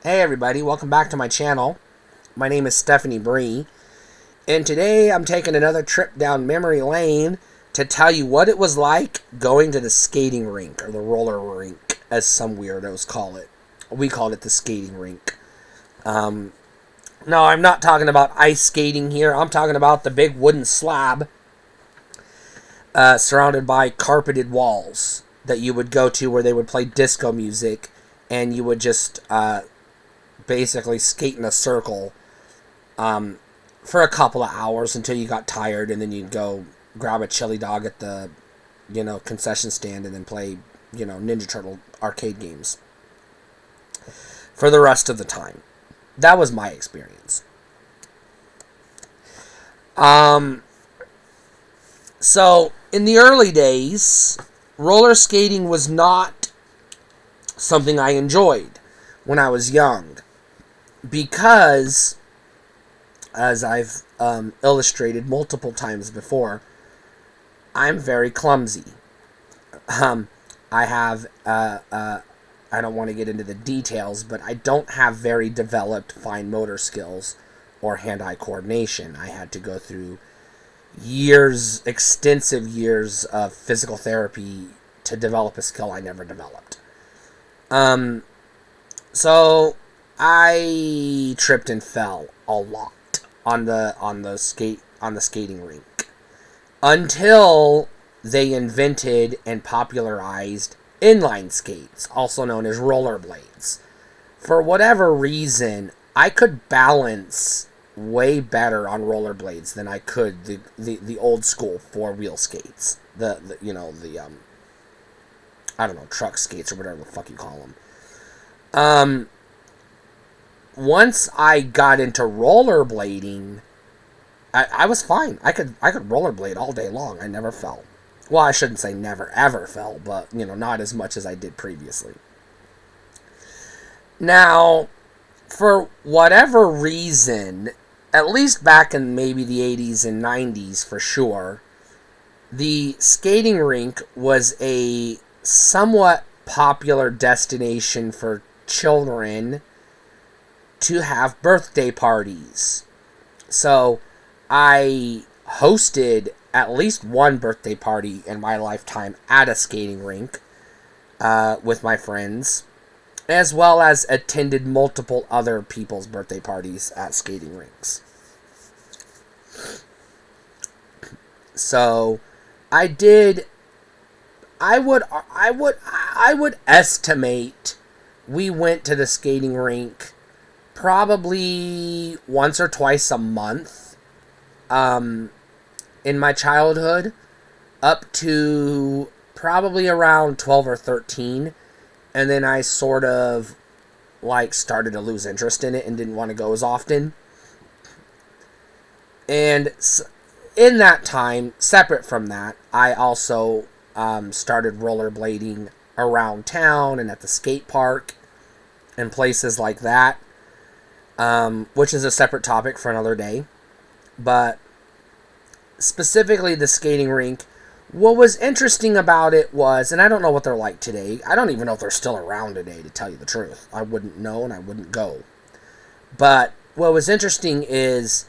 Hey everybody, welcome back to my channel. My name is Stephanie Bree, and today I'm taking another trip down memory lane to tell you what it was like going to the skating rink, or the roller rink, as some weirdos call it. We called it the skating rink. No, I'm not talking about ice skating here. I'm talking about the big wooden slab surrounded by carpeted walls that you would go to where they would play disco music, and you would just basically skate in a circle for a couple of hours until you got tired, and then you'd go grab a chili dog at the concession stand and then play Ninja Turtle arcade games for the rest of the time. That was my experience. So in the early days, roller skating was not something I enjoyed when I was young, because, as I've illustrated multiple times before, I'm very clumsy. I have, I don't want to get into the details, but I don't have very developed fine motor skills or hand-eye coordination. I had to go through extensive years of physical therapy to develop a skill I never developed. So I tripped and fell a lot on the skating rink until they invented and popularized inline skates, also known as rollerblades. For whatever reason, I could balance way better on rollerblades than I could the old school four-wheel skates. The I don't know, truck skates or whatever the fuck you call them. Once I got into rollerblading, I was fine. I could rollerblade all day long. I never fell. Well, I shouldn't say never ever fell, but not as much as I did previously. Now, for whatever reason, at least back in maybe the 80s and 90s for sure, the skating rink was a somewhat popular destination for children to have birthday parties. So I hosted at least one birthday party in my lifetime at a skating rink with my friends, as well as attended multiple other people's birthday parties at skating rinks. So I would estimate we went to the skating rink probably once or twice a month in my childhood, up to probably around 12 or 13. And then I sort of started to lose interest in it and didn't want to go as often. And in that time, separate from that, I also started rollerblading around town and at the skate park and places like that, which is a separate topic for another day. But specifically the skating rink, what was interesting about it was, and I don't know what they're like today. I don't even know if they're still around today, to tell you the truth. I wouldn't know and I wouldn't go. But what was interesting is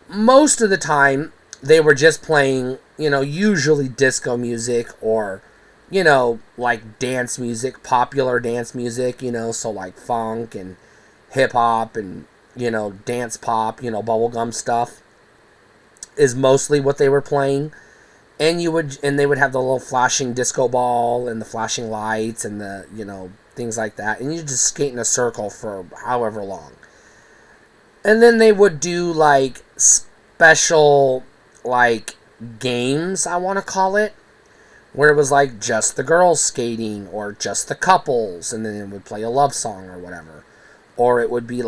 most of the time they were just playing, usually disco music or, dance music, popular dance music, so like funk and hip hop and, dance pop, bubblegum stuff is mostly what they were playing. And they would have the little flashing disco ball and the flashing lights and the, things like that. And you just skate in a circle for however long. And then they would do special games, I want to call it, where it was just the girls skating or just the couples, and then it would play a love song or whatever. Or it would be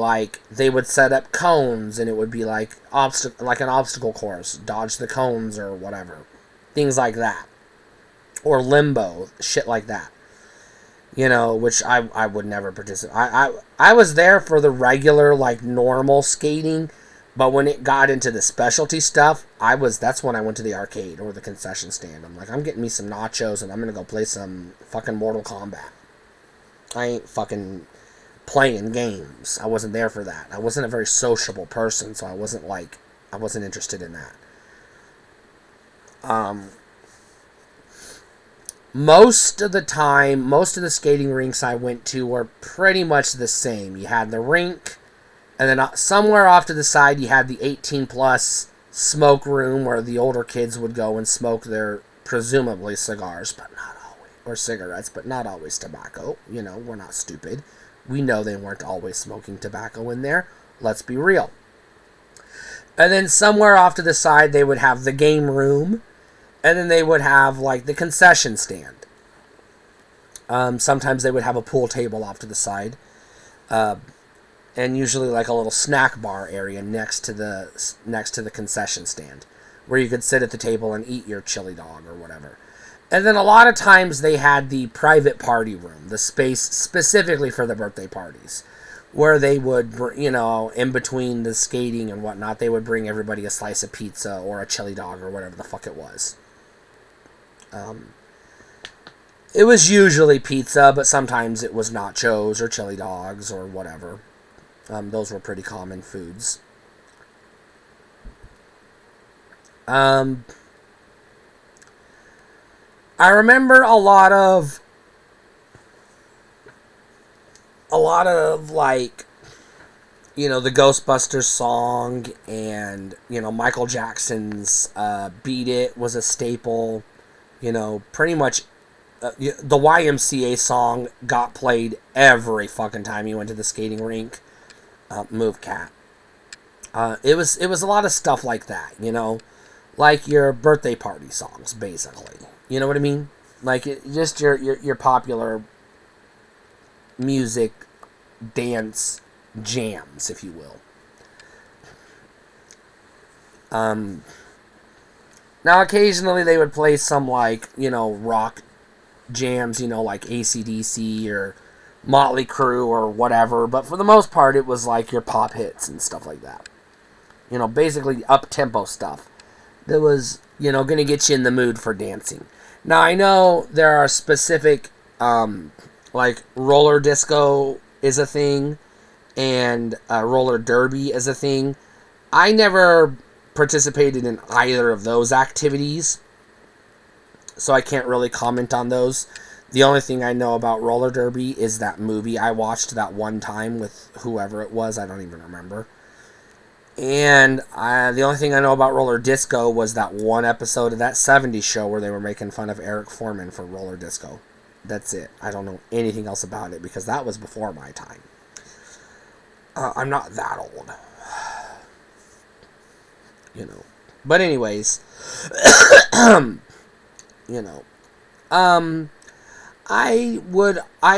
they would set up cones, and it would be like an obstacle course, dodge the cones or whatever. Things like that. Or limbo, shit like that. Which I would never participate. I was there for the regular, normal skating, but when it got into the specialty stuff, that's when I went to the arcade or the concession stand. I'm getting me some nachos, and I'm gonna go play some fucking Mortal Kombat. I ain't fucking playing games. I wasn't there for that. I wasn't a very sociable person, so I wasn't interested in that. Most of the time, most of the skating rinks I went to were pretty much the same. You had the rink, and then somewhere off to the side, you had the 18 plus smoke room where the older kids would go and smoke their presumably cigars, but not always, or cigarettes, but not always tobacco. We're not stupid. We know they weren't always smoking tobacco in there. Let's be real. And then somewhere off to the side, they would have the game room, and then they would have like the concession stand. Sometimes they would have a pool table off to the side. And usually like a little snack bar area next to the concession stand, where you could sit at the table and eat your chili dog or whatever. And then a lot of times they had the private party room, the space specifically for the birthday parties, where they would, in between the skating and whatnot, they would bring everybody a slice of pizza or a chili dog or whatever the fuck it was. It was usually pizza, but sometimes it was nachos or chili dogs or whatever. Those were pretty common foods. I remember a lot of like, the Ghostbusters song and, Michael Jackson's Beat It was a staple. Pretty much the YMCA song got played every fucking time you went to the skating rink. Move Cat. It was a lot of stuff like that, like your birthday party songs, basically. You know what I mean? Like just your popular music, dance jams, if you will. Now occasionally they would play some like rock jams, like AC/DC or Motley Crue or whatever, but for the most part it was like your pop hits and stuff like that. Basically up-tempo stuff that was, gonna get you in the mood for dancing. Now I know there are specific, like roller disco is a thing, and roller derby is a thing. I never participated in either of those activities, so I can't really comment on those. The only thing I know about roller derby is that movie I watched that one time with whoever it was. I don't even remember. And the only thing I know about roller disco was that one episode of that 70s show where they were making fun of Eric Foreman for roller disco. That's it. I don't know anything else about it because that was before my time. I'm not that old. But anyways, I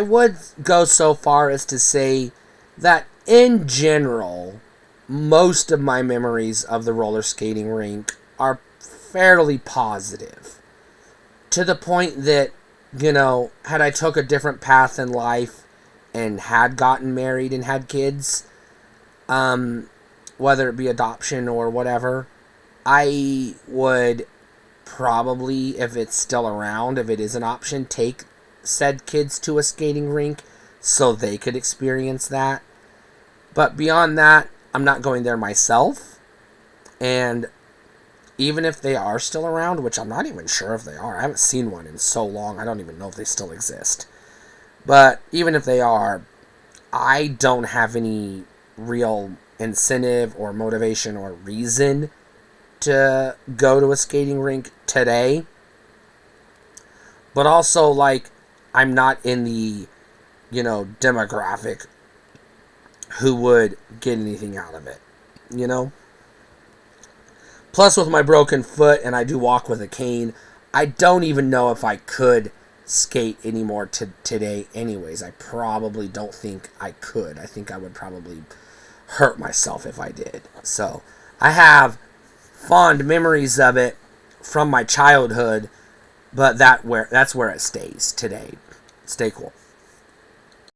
would go so far as to say that in general, most of my memories of the roller skating rink are fairly positive. To the point that, had I took a different path in life and had gotten married and had kids, whether it be adoption or whatever, I would probably, if it's still around, if it is an option, take said kids to a skating rink so they could experience that. But beyond that, I'm not going there myself. And even if they are still around, which I'm not even sure if they are, I haven't seen one in so long, I don't even know if they still exist. But even if they are, I don't have any real incentive or motivation or reason to go to a skating rink today. But also, like, I'm not in the, demographic who would get anything out of it, Plus, with my broken foot, and I do walk with a cane, I don't even know if I could skate anymore today anyways. I probably don't think I could. I think I would probably hurt myself if I did. So, I have fond memories of it from my childhood, but that's where it stays today. Stay cool.